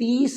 30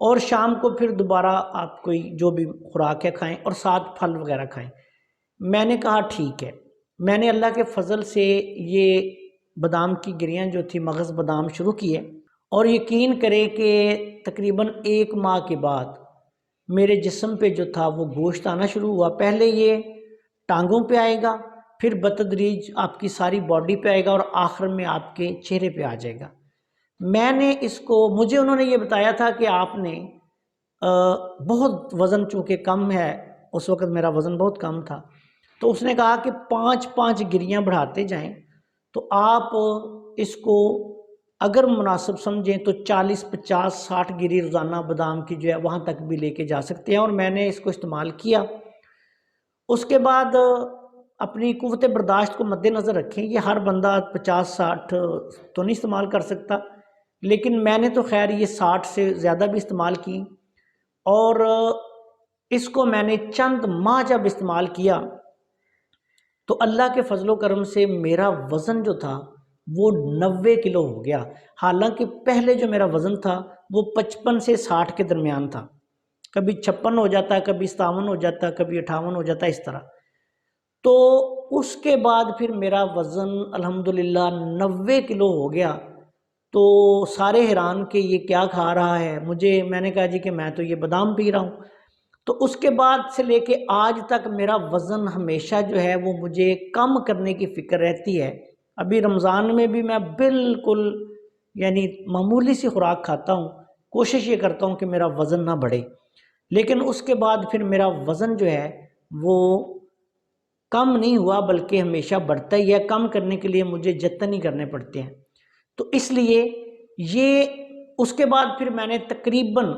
اور شام کو پھر دوبارہ آپ کوئی جو بھی خوراک ہے کھائیں اور ساتھ پھل وغیرہ کھائیں۔ میں نے کہا ٹھیک ہے۔ میں نے اللہ کے فضل سے یہ بادام کی گریاں جو تھی مغز بادام شروع کیے، اور یقین کریں کہ تقریباً 1 ماہ کے بعد میرے جسم پہ جو تھا وہ گوشت آنا شروع ہوا۔ پہلے یہ ٹانگوں پہ آئے گا، پھر بتدریج آپ کی ساری باڈی پہ آئے گا، اور آخر میں آپ کے چہرے پہ آ جائے گا۔ میں نے اس کو، مجھے انہوں نے یہ بتایا تھا کہ آپ نے بہت وزن چونکہ کم ہے، اس وقت میرا وزن بہت کم تھا، تو اس نے کہا کہ 5 گریاں بڑھاتے جائیں، تو آپ اس کو اگر مناسب سمجھیں تو 40 50 60 گری روزانہ بادام کی جو ہے وہاں تک بھی لے کے جا سکتے ہیں، اور میں نے اس کو استعمال کیا۔ اس کے بعد اپنی قوت برداشت کو مد نظر رکھیں، یہ ہر بندہ 50 60 تو نہیں استعمال کر سکتا، لیکن میں نے تو خیر یہ 60 سے زیادہ بھی استعمال کی، اور اس کو میں نے چند ماہ جب استعمال کیا تو اللہ کے فضل و کرم سے میرا وزن جو تھا وہ 90 کلو ہو گیا۔ حالانکہ پہلے جو میرا وزن تھا وہ 55 سے 60 کے درمیان تھا، کبھی 56 ہو جاتا، کبھی 57 ہو جاتا، کبھی 58 ہو جاتا، اس طرح۔ تو اس کے بعد پھر میرا وزن الحمدللہ 90 کلو ہو گیا، تو سارے حیران کہ یہ کیا کھا رہا ہے۔ میں نے کہا جی کہ میں تو یہ بادام پی رہا ہوں۔ تو اس کے بعد سے لے کے آج تک میرا وزن ہمیشہ جو ہے وہ مجھے کم کرنے کی فکر رہتی ہے۔ ابھی رمضان میں بھی میں بالکل یعنی معمولی سی خوراک کھاتا ہوں، کوشش یہ کرتا ہوں کہ میرا وزن نہ بڑھے، لیکن اس کے بعد پھر میرا وزن جو ہے وہ کم نہیں ہوا بلکہ ہمیشہ بڑھتا ہی ہے۔ کم کرنے کے لیے مجھے جتن ہی کرنے پڑتے ہیں۔ تو اس لیے اس کے بعد پھر میں نے تقریباً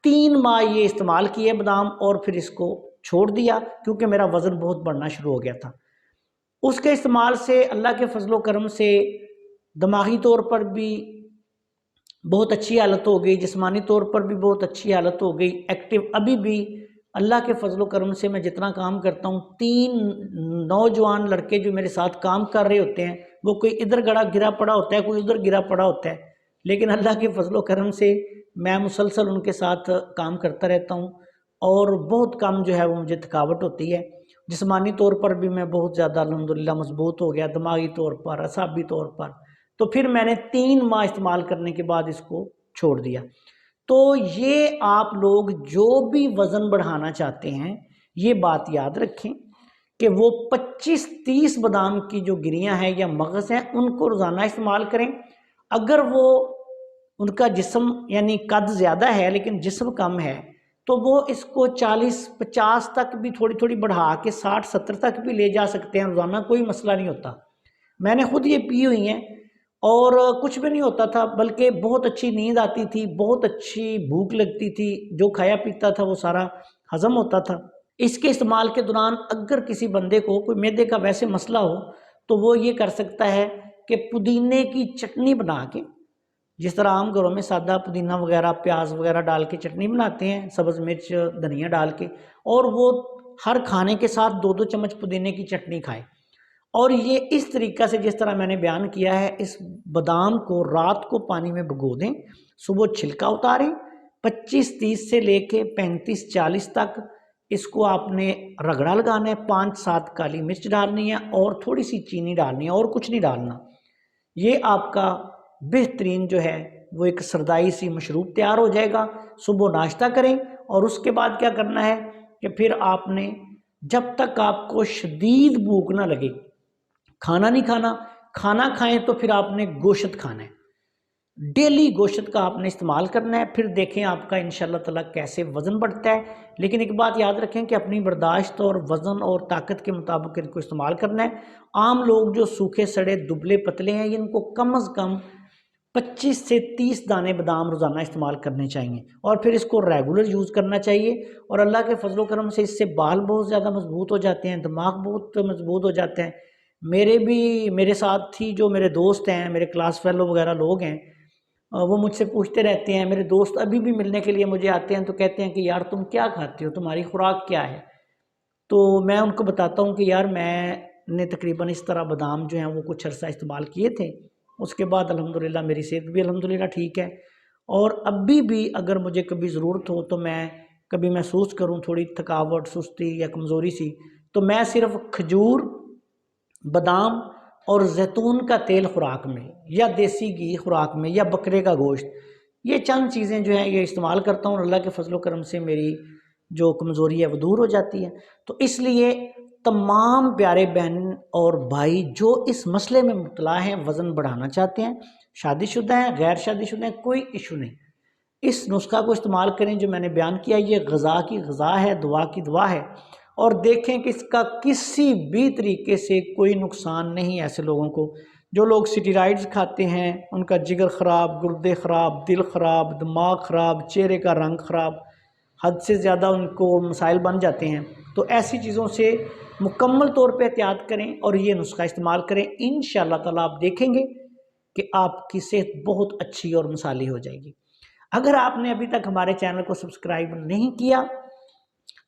3 ماہ یہ استعمال کیے بادام، اور پھر اس کو چھوڑ دیا کیونکہ میرا وزن بہت بڑھنا شروع ہو گیا تھا۔ اس کے استعمال سے اللہ کے فضل و کرم سے دماغی طور پر بھی بہت اچھی حالت ہو گئی، جسمانی طور پر بھی بہت اچھی حالت ہو گئی، ایکٹیو۔ ابھی بھی اللہ کے فضل و کرم سے میں جتنا کام کرتا ہوں، 3 نوجوان لڑکے جو میرے ساتھ کام کر رہے ہوتے ہیں، وہ کوئی ادھر گرا پڑا ہوتا ہے، کوئی ادھر گرا پڑا ہوتا ہے، لیکن اللہ کے فضل و کرم سے میں مسلسل ان کے ساتھ کام کرتا رہتا ہوں، اور بہت کم جو ہے وہ مجھے تھکاوٹ ہوتی ہے۔ جسمانی طور پر بھی میں بہت زیادہ الحمدللہ مضبوط ہو گیا، دماغی طور پر، اعصابی طور پر۔ تو پھر میں نے 3 ماہ استعمال کرنے کے بعد اس کو چھوڑ دیا۔ تو یہ آپ لوگ جو بھی وزن بڑھانا چاہتے ہیں، یہ بات یاد رکھیں کہ وہ 25-30 بادام کی جو گریاں ہیں یا مغز ہیں ان کو روزانہ استعمال کریں۔ اگر ان کا جسم یعنی قد زیادہ ہے لیکن جسم کم ہے تو وہ اس کو 40-50 تک بھی تھوڑی تھوڑی بڑھا کے 60-70 تک بھی لے جا سکتے ہیں روزانہ، کوئی مسئلہ نہیں ہوتا۔ میں نے خود یہ پی ہوئی ہیں اور کچھ بھی نہیں ہوتا تھا، بلکہ بہت اچھی نیند آتی تھی، بہت اچھی بھوک لگتی تھی، جو کھایا پیتا تھا وہ سارا ہضم ہوتا تھا۔ اس کے استعمال کے دوران اگر کسی بندے کو کوئی معدے کا ویسے مسئلہ ہو تو وہ یہ کر سکتا ہے کہ پودینے کی چٹنی بنا کے، جس طرح عام گھروں میں سادہ پودینہ وغیرہ پیاز وغیرہ ڈال کے چٹنی بناتے ہیں، سبز مرچ دھنیا ڈال کے، اور وہ ہر کھانے کے ساتھ 2-2 چمچ پودینے کی چٹنی کھائے۔ اور یہ اس طریقہ سے جس طرح میں نے بیان کیا ہے، اس بادام کو رات کو پانی میں بھگو دیں، صبح چھلکا اتاریں، 25-30 سے لے کے 35-40 تک اس کو آپ نے رگڑا لگانا ہے، 5-7 کالی مرچ ڈالنی ہے اور تھوڑی سی چینی ڈالنی ہے، اور کچھ نہیں ڈالنا۔ یہ آپ کا بہترین جو ہے وہ ایک سردائی سی مشروب تیار ہو جائے گا۔ صبح ناشتہ کریں، اور اس کے بعد کیا کرنا ہے کہ پھر آپ نے جب تک آپ کو شدید بھوک نہ لگے کھانا نہیں کھانا، کھانا کھائیں تو پھر آپ نے گوشت کھانا ہے، ڈیلی گوشت کا آپ نے استعمال کرنا ہے، پھر دیکھیں آپ کا انشاءاللہ تعالیٰ کیسے وزن بڑھتا ہے۔ لیکن ایک بات یاد رکھیں کہ اپنی برداشت اور وزن اور طاقت کے مطابق ان کو استعمال کرنا ہے۔ عام لوگ جو سوکھے سڑے دبلے پتلے ہیں، ان کو کم از کم 25 سے 30 دانے بادام روزانہ استعمال کرنے چاہیے، اور پھر اس کو ریگولر یوز کرنا چاہیے، اور اللہ کے فضل و کرم سے اس سے بال بہت زیادہ مضبوط ہو جاتے ہیں، دماغ بہت مضبوط ہو جاتے ہیں۔ میرے ساتھ ہی جو میرے دوست ہیں، میرے کلاس فیلو وغیرہ لوگ ہیں، وہ مجھ سے پوچھتے رہتے ہیں، میرے دوست ابھی بھی ملنے کے لیے مجھے آتے ہیں تو کہتے ہیں کہ یار تم کیا کھاتے ہو، تمہاری خوراک کیا ہے؟ تو میں ان کو بتاتا ہوں کہ یار میں نے تقریباً اس طرح بادام جو ہیں وہ کچھ عرصہ استعمال کیے تھے، اس کے بعد الحمدللہ میری صحت بھی الحمدللہ ٹھیک ہے، اور ابھی بھی اگر مجھے کبھی ضرورت ہو تو میں کبھی محسوس کروں تھوڑی تھکاوٹ، سستی یا کمزوری سی، تو میں صرف کھجور، بادام اور زیتون کا تیل خوراک میں، یا دیسی گھی خوراک میں، یا بکرے کا گوشت، یہ چند چیزیں جو ہیں یہ استعمال کرتا ہوں، اور اللہ کے فضل و کرم سے میری جو کمزوری ہے وہ دور ہو جاتی ہے۔ تو اس لیے تمام پیارے بہن اور بھائی جو اس مسئلے میں مبتلا ہیں، وزن بڑھانا چاہتے ہیں، شادی شدہ ہیں، غیر شادی شدہ ہیں، کوئی ایشو نہیں، اس نسخہ کو استعمال کریں جو میں نے بیان کیا۔ یہ غذا کی غذا ہے، دعا کی دعا ہے، اور دیکھیں کہ اس کا کسی بھی طریقے سے کوئی نقصان نہیں ایسے لوگوں کو جو لوگ سٹیرائڈز کھاتے ہیں، ان کا جگر خراب، گردے خراب، دل خراب، دماغ خراب، چہرے کا رنگ خراب، حد سے زیادہ ان کو مسائل بن جاتے ہیں۔ تو ایسی چیزوں سے مکمل طور پہ احتیاط کریں اور یہ نسخہ استعمال کریں، انشاءاللہ تعالیٰ آپ دیکھیں گے کہ آپ کی صحت بہت اچھی اور مثالی ہو جائے گی۔ اگر آپ نے ابھی تک ہمارے چینل کو سبسکرائب نہیں کیا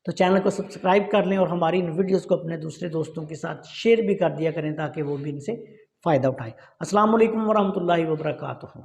تو چینل کو سبسکرائب کر لیں، اور ہماری ان ویڈیوز کو اپنے دوسرے دوستوں کے ساتھ شیئر بھی کر دیا کریں تاکہ وہ بھی ان سے فائدہ اٹھائیں۔ السلام علیکم ورحمۃ اللہ وبرکاتہ۔